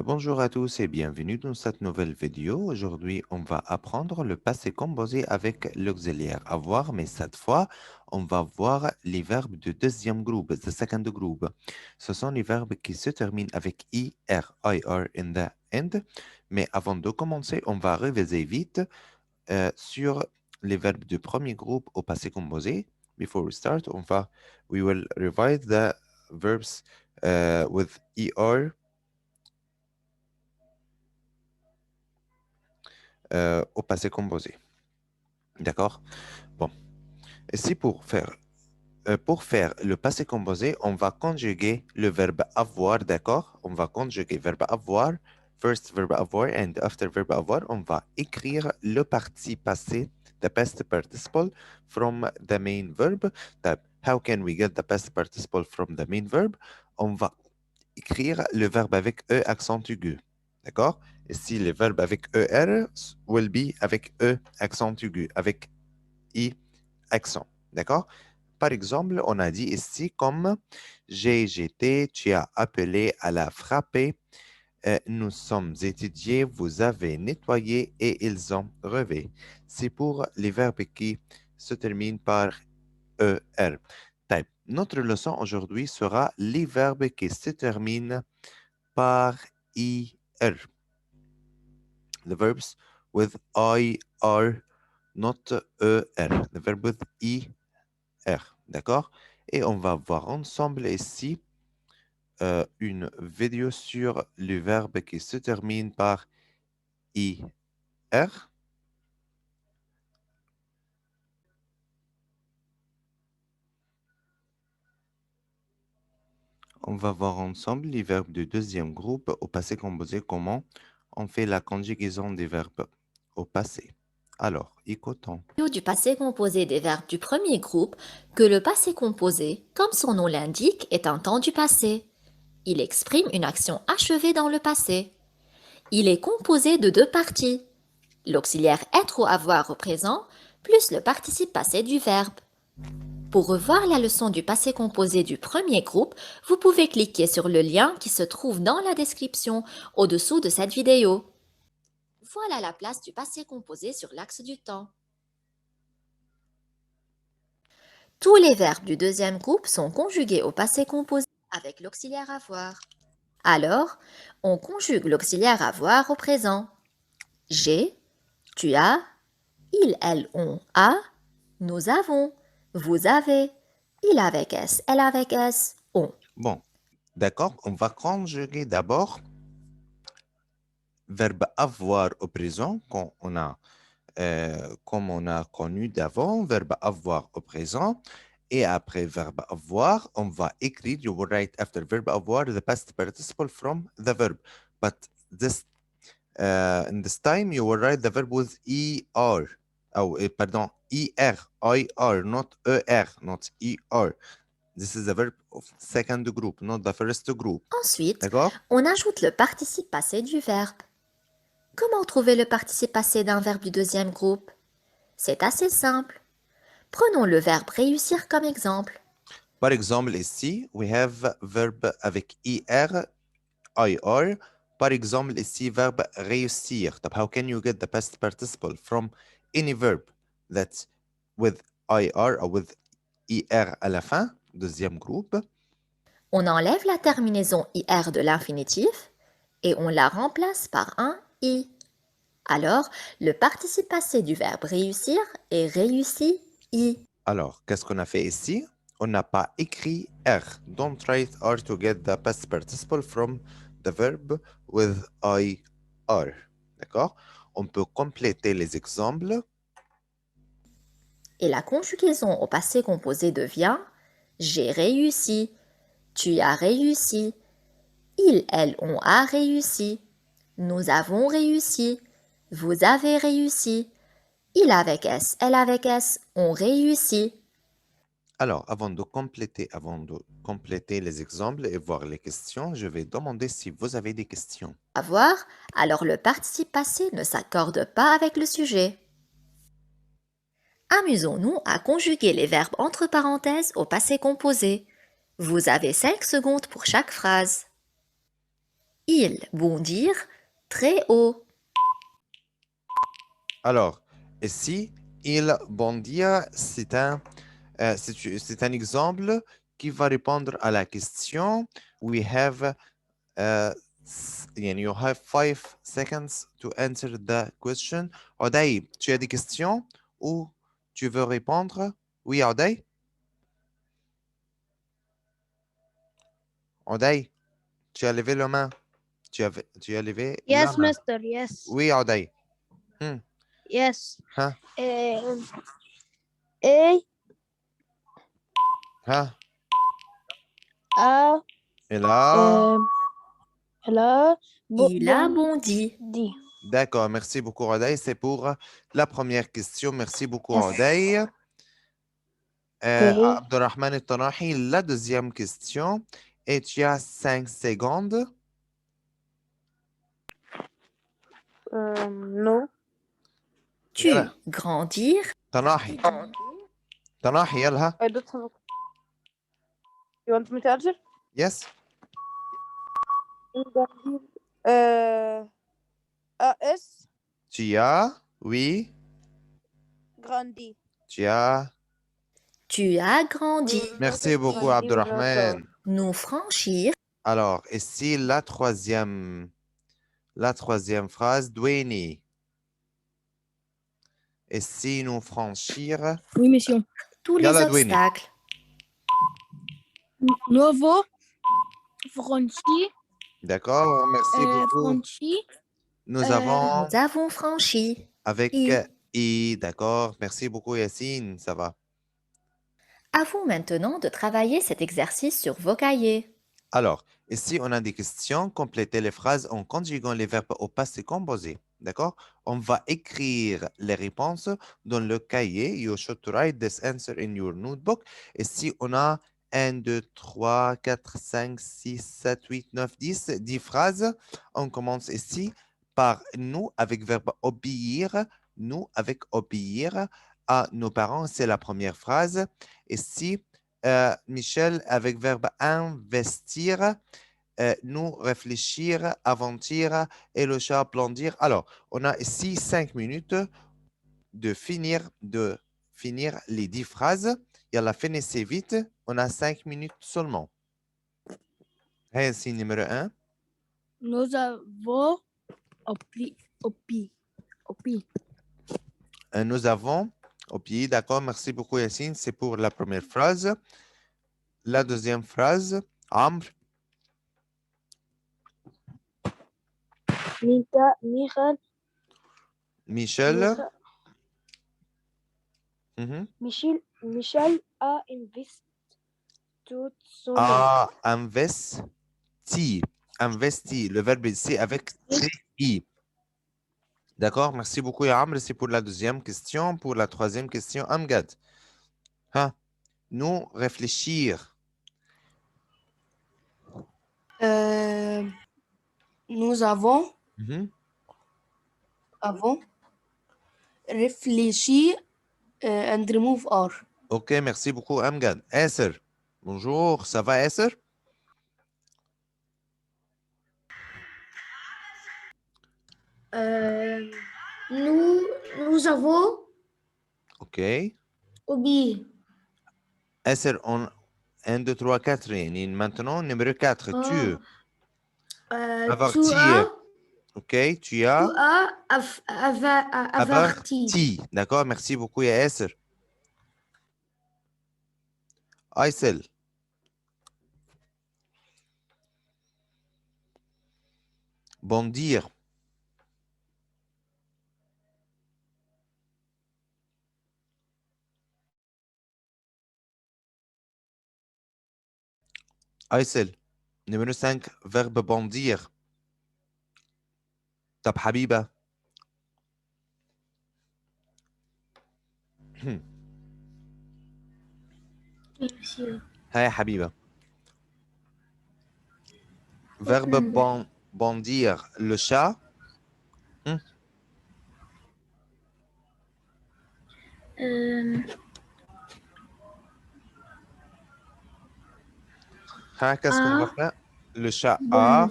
Bonjour à tous et bienvenue dans cette nouvelle vidéo. Aujourd'hui, on va apprendre le passé composé avec l'auxiliaire avoir, mais cette fois, on va voir les verbes du deuxième groupe, the second group. Ce sont les verbes qui se terminent avec IR in the end. Mais avant de commencer, on va réviser vite sur les verbes du premier groupe au passé composé. Before we start, we will revise the verbs with ER au passé composé. D'accord? Bon. Ici, pour faire le passé composé, on va conjuguer le verbe avoir, d'accord? On va conjuguer verbe avoir, first verbe avoir, and after verbe avoir, on va écrire le parti passé, the past participle, from the main verb. طيب, how can we get the past participle from the main verb? On va écrire le verbe avec E accent aigu, d'accord? Ici, le verbe avec ER will be avec E accent aigu, avec I accent. D'accord? Par exemple, on a dit ici comme j'étais, tu as appelé, elle a frappé, nous sommes étudiés, vous avez nettoyé et ils ont rêvé. C'est pour les verbes qui se terminent par ER. Type. Notre leçon aujourd'hui sera les verbes qui se terminent par IR. The verbs with IR, not ER. The verb with IR. D'accord? Et on va voir ensemble ici une vidéo sur le verbe qui se termine par IR. On va voir ensemble les verbes du deuxième groupe au passé composé, comment on fait la conjugaison des verbes au passé. Alors, écoutons. Du passé composé des verbes du premier groupe que le passé composé, comme son nom l'indique, est un temps du passé. Il exprime une action achevée dans le passé. Il est composé de deux parties, l'auxiliaire être ou avoir au présent, plus le participe passé du verbe. Pour revoir la leçon du passé composé du premier groupe, vous pouvez cliquer sur le lien qui se trouve dans la description au-dessous de cette vidéo. Voilà la place du passé composé sur l'axe du temps. Tous les verbes du deuxième groupe sont conjugués au passé composé avec l'auxiliaire avoir. Alors, on conjugue l'auxiliaire avoir au présent. J'ai, tu as, il, elle, on a, nous avons, vous avez, il avec S, elle avec S, on. Bon, d'accord, on va conjuguer d'abord verbe avoir au présent, comme on a connu d'avant, verbe avoir au présent. Et après verbe avoir, on va écrire, you will write after verbe avoir the past participle from the verb. But in this time, you will write the verb with ER. Oh, pardon, ER, IR, not ER, not ER. This is the verb of second group, not the first group. Ensuite, D'accord? on ajoute le participe passé du verbe. Comment trouver le participe passé d'un verbe du deuxième groupe? C'est assez simple. Prenons le verbe réussir comme exemple. Par exemple, ici, we have verbe avec IR, IR. Par exemple, ici, verbe réussir. طب how can you get the past participle from any verb that's with IR or with IR à la fin, deuxième groupe? On enlève la terminaison IR de l'infinitif et on la remplace par un I. Alors, le participe passé du verbe réussir est réussi I. Alors, qu'est-ce qu'on a fait ici? On n'a pas écrit R. Don't write R to get the past participle from the verb with IR. D'accord? On peut compléter les exemples. Et la conjugaison au passé composé devient j'ai réussi, tu as réussi, il, elle, on a réussi, nous avons réussi, vous avez réussi, il avec S, elle avec S, on réussit. Alors, avant de compléter les exemples et voir les questions, je vais demander si vous avez des questions. Avoir, alors le participe passé ne s'accorde pas avec le sujet. Amusons-nous à conjuguer les verbes entre parenthèses au passé composé. Vous avez 5 secondes pour chaque phrase. Il bondir très haut. Alors, ici, il bondir, c'est un exemple qui va répondre à la question. We have, you have 5 seconds to answer the question. Oday, tu as des questions ou tu veux répondre? Oui, Oday? Oday, tu as levé la main. Tu as levé la Yes, main. mister, yes. Oui, Oday. Yes. Hein? A, Hein? A, Et là? là, Il a bondi. D. D'accord, merci beaucoup, Oday. C'est pour la première question. Merci beaucoup, Yes. Oday. Okay. Abdurrahman El-Tanahi, la deuxième question. Et tu as 5 secondes. No. Tu يلا. grandir. Tanahi. Tanahi, يلا. I don't have. You want me to answer? Yes. AS, Tu as, oui. grandi. Tu as. Tu as grandi. Merci beaucoup, Abdurrahman. Nous franchir. Alors, ici, la troisième phrase, Dwayne. Et si nous franchir, Oui, monsieur. Tous les Yalla, Dwayne. obstacles. Nuovo, franchi, D'accord, merci beaucoup. franchi, Nous avons Nous avons franchi. avec I. I, d'accord. Merci beaucoup, Yacine, ça va. À vous maintenant de travailler cet exercice sur vos cahiers. Alors, ici, on a des questions. Complétez les phrases en conjuguant les verbes au passé composé. D'accord? On va écrire les réponses dans le cahier. You should write this answer in your notebook. Ici, on a 1, 2, 3, 4, 5, 6, 7, 8, 9, 10. 10 phrases. On commence ici par nous avec verbe obéir. Nous avec obéir à nos parents. C'est la première phrase. Ici, Michel, avec verbe investir, nous réfléchir, aventir et le chat plandir. Alors, on a ici 5 minutes de finir les 10 phrases. Yalla, finissez vite. On a 5 minutes seulement. Hey, c'est numéro 1. nous avons Nous avons au pied, d'accord, merci beaucoup Yassine, c'est pour la première phrase. La deuxième phrase, Amr. Michel. Michel a investi son A investi. Investi. Le verbe ici avec I. D'accord? Merci beaucoup, Amr. C'est pour la deuxième question. Pour la troisième question, Amgad. Hein? Nous réfléchir. Nous avons Mhm. réfléchi and remove R. OK, merci beaucoup, Amgad. Esser. Bonjour, ça va, Esser? Nous avons OK. oublié. Esser, on 1, 2, 3, 4. Maintenant, numéro 4. Tu. Avertir. OK, tu as. Averti. D'accord, merci beaucoup, Esser. Aysel. Bondir. Aysel. Numéro 5, verbe bondir. طب حبيبة. هاي حبيبة. Verbe bondir. Le chat. Qu'est-ce qu'on va faire? Le chat a.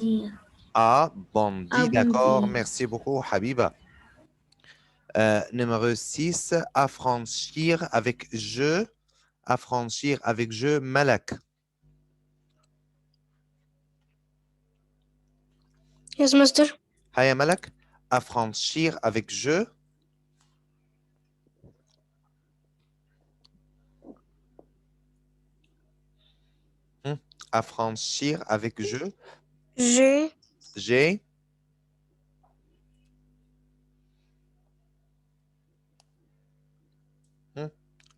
bondi. A D'accord, bondi. merci beaucoup, Habiba. Numéro 6, affranchir avec je. Affranchir avec je, Malak. Yes, Master. Haya Malak. Affranchir avec je. Affranchir avec je. Je. J'ai.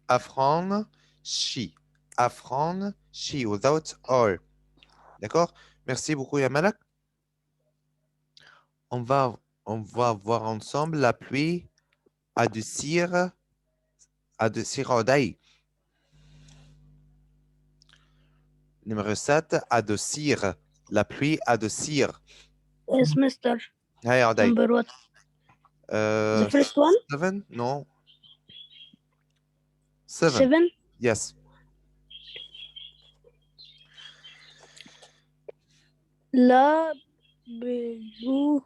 Affranchi. Affranchi, without or. D'accord? Merci beaucoup, Yamalak. On va voir ensemble la pluie adoucir Odaï. Numéro 7, adoucir. La pluie adoucir. Yes, Master. Haya Odaï. Number what? The first one? 7? No. 7. 7. Yes. La Belou.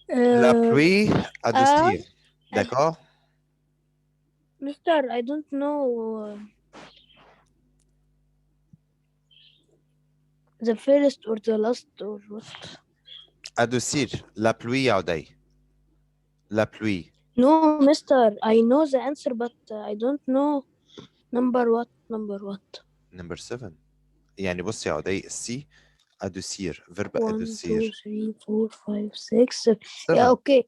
La pluie adoucir. D'accord? Mister, I don't know the first or the last or what. Adoucir. La pluie Odaï. La pluie. No, Mister, I know the answer, but I don't know number what. Number 7. يعني بص يا عدي السي adoucir. Verbe 1, 2, adoucir. 3, 4, 5, 6, 7. 7. Yeah, okay.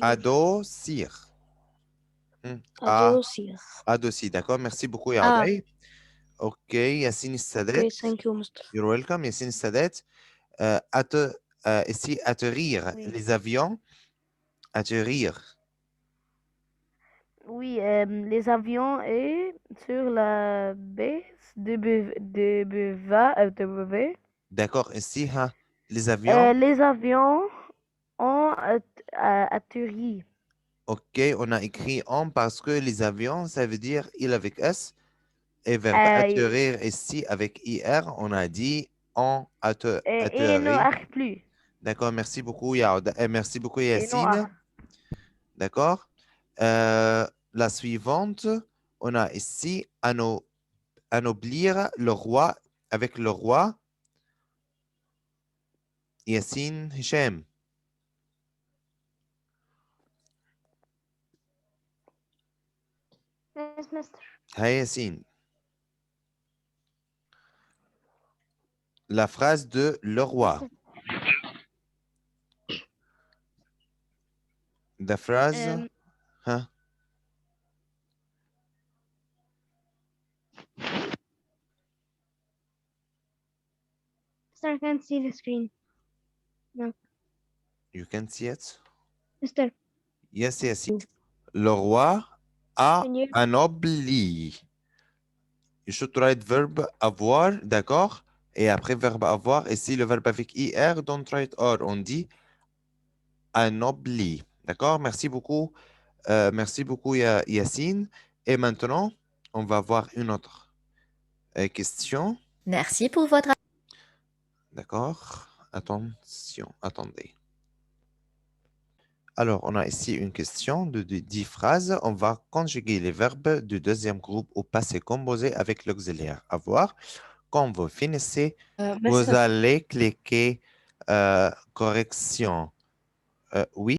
Adoucir. Adoucir. Adoucir. D'accord. Merci beaucoup يا Ah. عدي. Ok. Yassine Okay, السادات. thank you, Mister. You're welcome. Yassine السادات. Ici, atterrir. Oui. Les avions. Atterrir. Oui, les avions et sur la base de W. D'accord. Ici, hein, les avions. Les avions ont atterri. Ok. On a écrit en parce que les avions, ça veut dire il avec S. Et verbe Euh, atterrir ici avec IR, on a dit on et non atterri. plus. D'accord, merci beaucoup, Yaouda. Merci beaucoup, Et non Yacine. D'accord. La suivante, on a ici anoblir le roi avec le roi. Yacine Hichem. Yes, Mister. Hi, Yacine. La phrase de le roi. La phrase. Hein? Mister, I can't see the screen. You can see it? Mister. Yes, Yacine. Le roi a Can you- anobli. You should write verbe avoir, d'accord? Et après verbe avoir, et si le verbe avec IR, don't write or. On dit anobli. D'accord? Merci beaucoup. Merci beaucoup, Yacine. Et maintenant, on va voir une autre question. Merci pour votre D'accord? Attention, attendez. Alors, on a ici une question de 10 phrases. On va conjuguer les verbes du deuxième groupe au passé composé avec l'auxiliaire avoir. Quand vous finissez, vous allez cliquer correction. Oui.